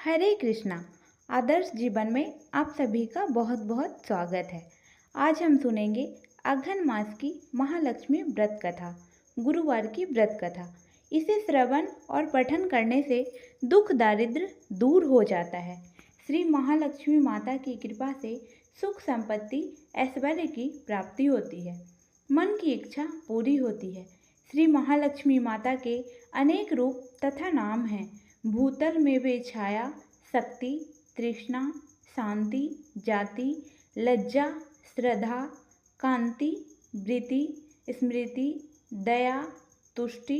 हरे कृष्णा। आदर्श जीवन में आप सभी का बहुत बहुत स्वागत है। आज हम सुनेंगे अघन मास की महालक्ष्मी व्रत कथा, गुरुवार की व्रत कथा। इसे श्रवण और पठन करने से दुख दारिद्र दूर हो जाता है। श्री महालक्ष्मी माता की कृपा से सुख संपत्ति ऐश्वर्य की प्राप्ति होती है, मन की इच्छा पूरी होती है। श्री महालक्ष्मी माता के अनेक रूप तथा नाम हैं। भूतल में वे छाया, शक्ति, तृष्णा, शांति, जाति, लज्जा, श्रद्धा, कांति, वृत्ति, स्मृति, दया, तुष्टि,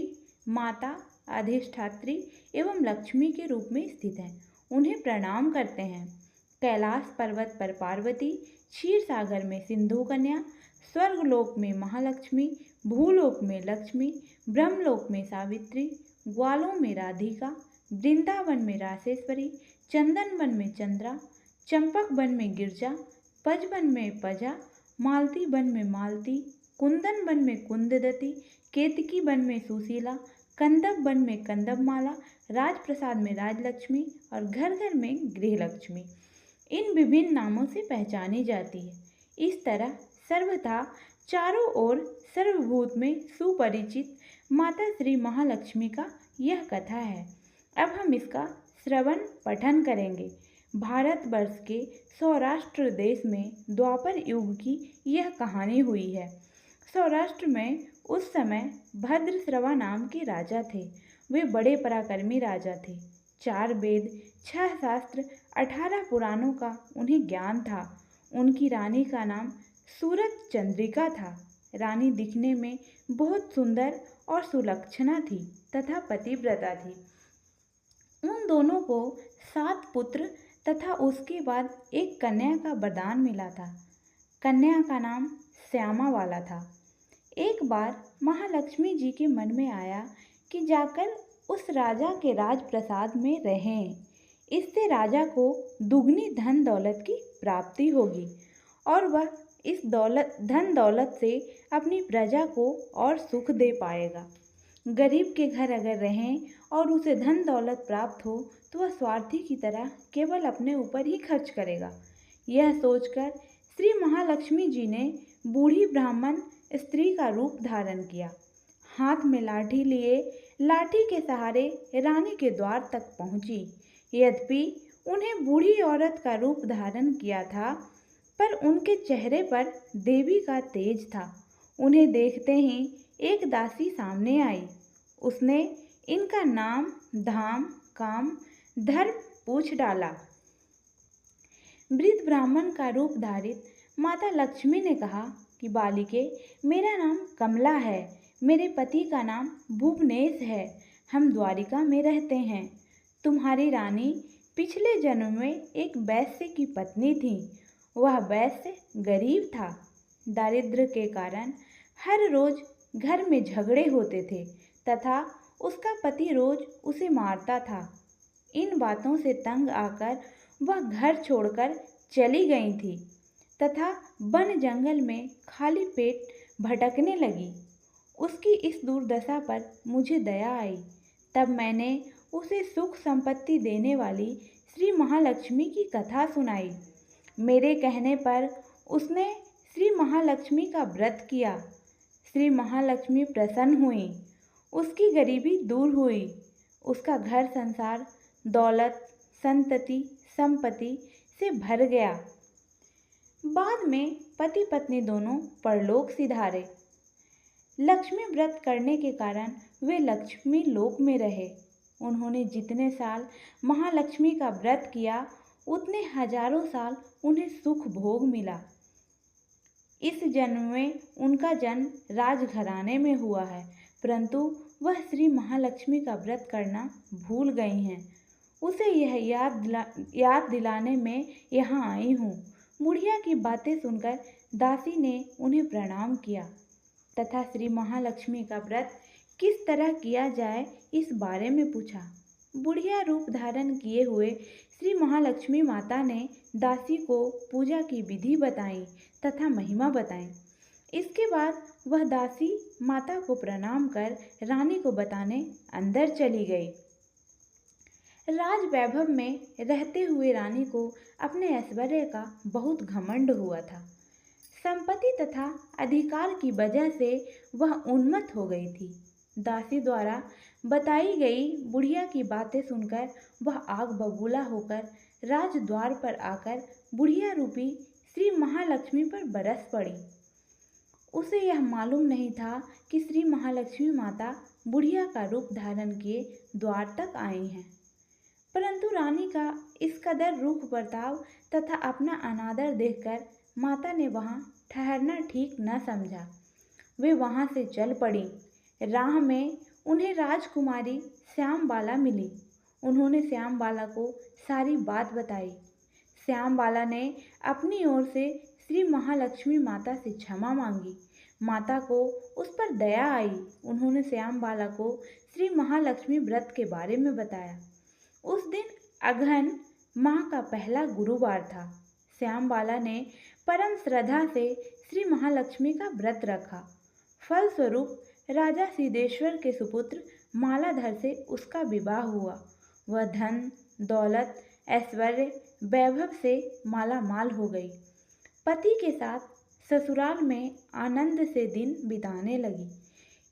माता, अधिष्ठात्री एवं लक्ष्मी के रूप में स्थित हैं। उन्हें प्रणाम करते हैं। कैलाश पर्वत पर पार्वती, क्षीर सागर में सिंधु कन्या, स्वर्गलोक में महालक्ष्मी, भूलोक में लक्ष्मी, ब्रह्मलोक में सावित्री, ग्वालों में राधिका, वृंदावन में रासेश्वरी, चंदन वन में चंद्रा, चंपक वन में गिरजा, पज वन में पजा, मालती वन में मालती, कुंदन वन में कुंददती, केतकी वन में सुशीला, कंदब वन में कंदबमाला, राजप्रसाद में राजलक्ष्मी और घर घर में गृहलक्ष्मी इन विभिन्न नामों से पहचानी जाती है। इस तरह सर्वथा चारों ओर सर्वभूत में सुपरिचित माता श्री महालक्ष्मी का यह कथा है। अब हम इसका श्रवण पठन करेंगे। भारतवर्ष के सौराष्ट्र देश में द्वापर युग की यह कहानी हुई है। सौराष्ट्र में उस समय भद्रश्रवा नाम के राजा थे। वे बड़े पराक्रमी राजा थे। 4 वेद, 6 शास्त्र, 18 पुराणों का उन्हें ज्ञान था। उनकी रानी का नाम सूरत चंद्रिका था। रानी दिखने में बहुत सुंदर और सुलक्षणा थी तथा पतिव्रता थी। उन दोनों को 7 पुत्र तथा उसके बाद एक कन्या का वरदान मिला था। कन्या का नाम श्यामा वाला था। एक बार महालक्ष्मी जी के मन में आया कि जाकर उस राजा के राजप्रसाद में रहें। इससे राजा को दुगनी धन दौलत की प्राप्ति होगी और वह इस धन दौलत से अपनी प्रजा को और सुख दे पाएगा। गरीब के घर अगर रहें और उसे धन दौलत प्राप्त हो तो वह स्वार्थी की तरह केवल अपने ऊपर ही खर्च करेगा। यह सोचकर श्री महालक्ष्मी जी ने बूढ़ी ब्राह्मण स्त्री का रूप धारण किया। हाथ में लाठी लिए लाठी के सहारे रानी के द्वार तक पहुंची। यद्यपि उन्हें बूढ़ी औरत का रूप धारण किया था, पर उनके चेहरे पर देवी का तेज था। उन्हें देखते ही एक दासी सामने आई। उसने इनका नाम, धाम, काम, धर्म पूछ डाला। वृद्ध ब्राह्मण का रूप धारित माता लक्ष्मी ने कहा कि बालिके, मेरा नाम कमला है। मेरे पति का नाम भुवनेश है। हम द्वारिका में रहते हैं। तुम्हारी रानी पिछले जन्म में एक वैश्य की पत्नी थी। वह वैश्य गरीब था। दारिद्र्य के कारण हर रोज घर में झगड़े होते थे तथा उसका पति रोज उसे मारता था। इन बातों से तंग आकर वह घर छोड़कर चली गई थी तथा वन जंगल में खाली पेट भटकने लगी। उसकी इस दुर्दशा पर मुझे दया आई। तब मैंने उसे सुख संपत्ति देने वाली श्री महालक्ष्मी की कथा सुनाई। मेरे कहने पर उसने श्री महालक्ष्मी का व्रत किया। श्री महालक्ष्मी प्रसन्न हुई। उसकी गरीबी दूर हुई। उसका घर संसार दौलत, संतति, संपत्ति से भर गया। बाद में पति पत्नी दोनों परलोक सिधारे। लक्ष्मी व्रत करने के कारण वे लक्ष्मी लोक में रहे। उन्होंने जितने साल महालक्ष्मी का व्रत किया उतने हजारों साल उन्हें सुख भोग मिला। इस जन्म में उनका जन्म राजघराने में हुआ है, परंतु वह श्री महालक्ष्मी का व्रत करना भूल गई हैं। उसे यह याद दिलाने में यहाँ आई हूँ। बुढ़िया की बातें सुनकर दासी ने उन्हें प्रणाम किया तथा श्री महालक्ष्मी का व्रत किस तरह किया जाए इस बारे में पूछा। बुढ़िया रूप धारण किए हुए श्री महालक्ष्मी माता ने दासी को पूजा की विधि बताई तथा महिमा बताई। इसके बाद वह दासी माता को प्रणाम कर रानी को बताने अंदर चली गई। राज वैभव में रहते हुए रानी को अपने ऐश्वर्य का बहुत घमंड हुआ था। संपत्ति तथा अधिकार की वजह से वह उन्मत्त हो गई थी। दासी द्वारा बताई गई बुढ़िया की बातें सुनकर वह आग बबूला होकर राजद्वार पर आकर बुढ़िया रूपी श्री महालक्ष्मी पर बरस पड़ी। उसे यह मालूम नहीं था कि श्री महालक्ष्मी माता बुढ़िया का रूप धारण किए द्वार तक आई हैं। परंतु रानी का इस कदर रूख बर्ताव तथा अपना अनादर देखकर माता ने वहाँ ठहरना ठीक न समझा। वे वहाँ से चल पड़ी। राह में उन्हें राजकुमारी श्यामबाला मिली। उन्होंने श्यामबाला को सारी बात बताई। श्यामबाला ने अपनी ओर से श्री महालक्ष्मी माता से क्षमा मांगी। माता को उस पर दया आई। उन्होंने श्यामबाला को श्री महालक्ष्मी व्रत के बारे में बताया। उस दिन अगहन माह का पहला गुरुवार था। श्यामबाला ने परम श्रद्धा से श्री महालक्ष्मी का व्रत रखा। फलस्वरूप राजा सिद्धेश्वर के सुपुत्र मालाधर से उसका विवाह हुआ। वह धन दौलत ऐश्वर्य वैभव से मालामाल हो गई। पति के साथ ससुराल में आनंद से दिन बिताने लगी।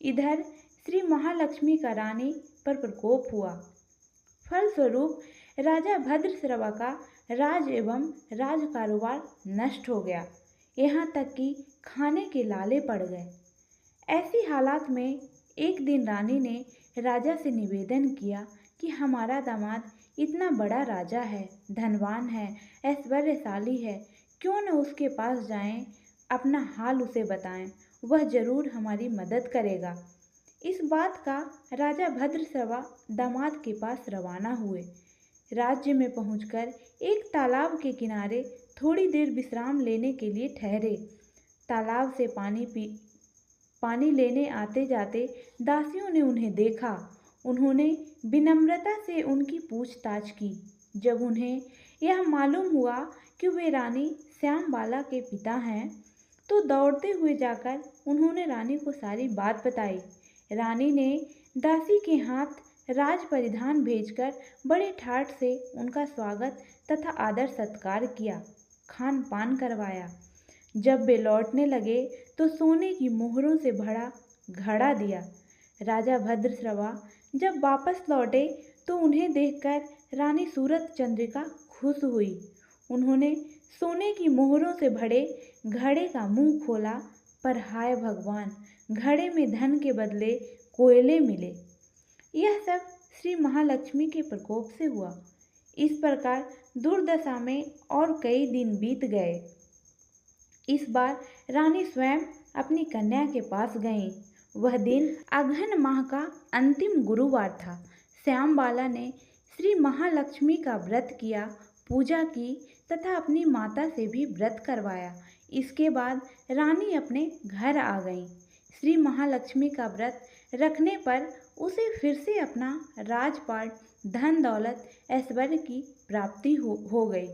इधर श्री महालक्ष्मी का रानी पर प्रकोप हुआ। फलस्वरूप राजा भद्रश्रवा का राज एवं राज कारोबार नष्ट हो गया। यहाँ तक कि खाने के लाले पड़ गए। ऐसी हालात में एक दिन रानी ने राजा से निवेदन किया कि हमारा दामाद इतना बड़ा राजा है, धनवान है, ऐश्वर्यशाली है, क्यों न उसके पास जाएं, अपना हाल उसे बताएं, वह जरूर हमारी मदद करेगा। इस बात का राजा भद्रश्रवा दामाद के पास रवाना हुए। राज्य में पहुंचकर एक तालाब के किनारे थोड़ी देर विश्राम लेने के लिए ठहरे। तालाब से पानी लेने आते जाते दासियों ने उन्हें देखा। उन्होंने विनम्रता से उनकी पूछताछ की। जब उन्हें यह मालूम हुआ कि वे रानी श्यामबाला के पिता हैं, तो दौड़ते हुए जाकर उन्होंने रानी को सारी बात बताई। रानी ने दासी के हाथ राज परिधान भेजकर बड़े ठाठ से उनका स्वागत तथा आदर सत्कार किया, खान पान करवाया। जब वे लौटने लगे तो सोने की मोहरों से भरा घड़ा दिया। राजा भद्रश्रवा जब वापस लौटे तो उन्हें देखकर रानी सूरत चंद्रिका खुश हुई। उन्होंने सोने की मोहरों से भरे घड़े का मुंह खोला, पर हाय भगवान, घड़े में धन के बदले कोयले मिले। यह सब श्री महालक्ष्मी के प्रकोप से हुआ। इस प्रकार दुर्दशा में और कई दिन बीत गए। इस बार रानी स्वयं अपनी कन्या के पास गईं। वह दिन अगहन माह का अंतिम गुरुवार था। श्यामबाला ने श्री महालक्ष्मी का व्रत किया, पूजा की तथा अपनी माता से भी व्रत करवाया। इसके बाद रानी अपने घर आ गई। श्री महालक्ष्मी का व्रत रखने पर उसे फिर से अपना राजपाट, धन दौलत, ऐश्वर्य की प्राप्ति हो गई।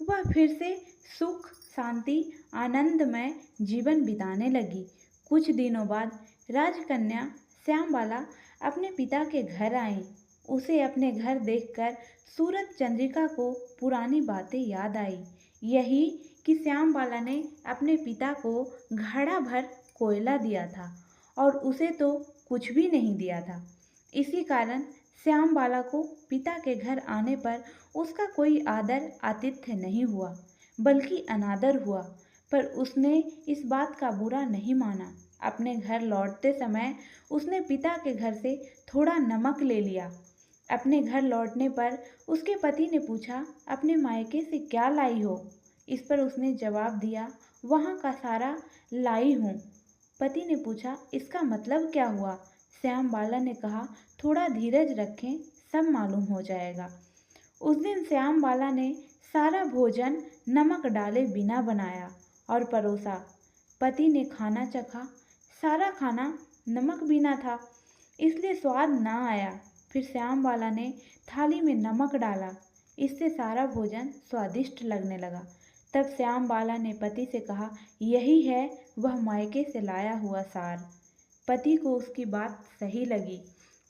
वह फिर से सुख, शांति, आनंदमय जीवन बिताने लगी। कुछ दिनों बाद राजकन्या श्यामबाला अपने पिता के घर आई। उसे अपने घर देखकर सूरत चंद्रिका को पुरानी बातें याद आई। यही कि श्यामबाला ने अपने पिता को घड़ा भर कोयला दिया था और उसे तो कुछ भी नहीं दिया था। इसी कारण श्यामबाला को पिता के घर आने पर उसका कोई आदर आतिथ्य नहीं हुआ, बल्कि अनादर हुआ। पर उसने इस बात का बुरा नहीं माना। अपने घर लौटते समय उसने पिता के घर से थोड़ा नमक ले लिया। अपने घर लौटने पर उसके पति ने पूछा, अपने मायके से क्या लाई हो? इस पर उसने जवाब दिया, वहाँ का सारा लाई हूँ। पति ने पूछा, इसका मतलब क्या हुआ? श्यामबाला ने कहा, थोड़ा धीरज रखें, सब मालूम हो जाएगा। उस दिन श्यामबाला ने सारा भोजन नमक डाले बिना बनाया और परोसा। पति ने खाना चखा। सारा खाना नमक बिना था, इसलिए स्वाद न आया। फिर श्यामबाला ने थाली में नमक डाला, इससे सारा भोजन स्वादिष्ट लगने लगा। तब श्यामबाला ने पति से कहा, यही है वह मायके से लाया हुआ सार। पति को उसकी बात सही लगी।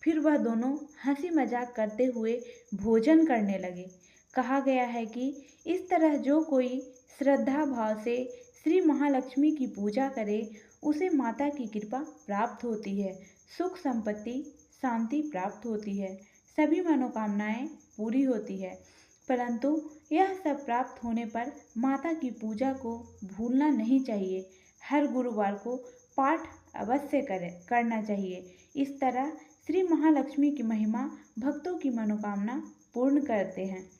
फिर वह दोनों हंसी मजाक करते हुए भोजन करने लगे। कहा गया है कि इस तरह जो कोई श्रद्धा भाव से श्री महालक्ष्मी की पूजा करे उसे माता की कृपा प्राप्त होती है, सुख संपत्ति शांति प्राप्त होती है, सभी मनोकामनाएं पूरी होती है। परंतु यह सब प्राप्त होने पर माता की पूजा को भूलना नहीं चाहिए। हर गुरुवार को पाठ अवश्य करना चाहिए। इस तरह श्री महालक्ष्मी की महिमा भक्तों की मनोकामना पूर्ण करते हैं।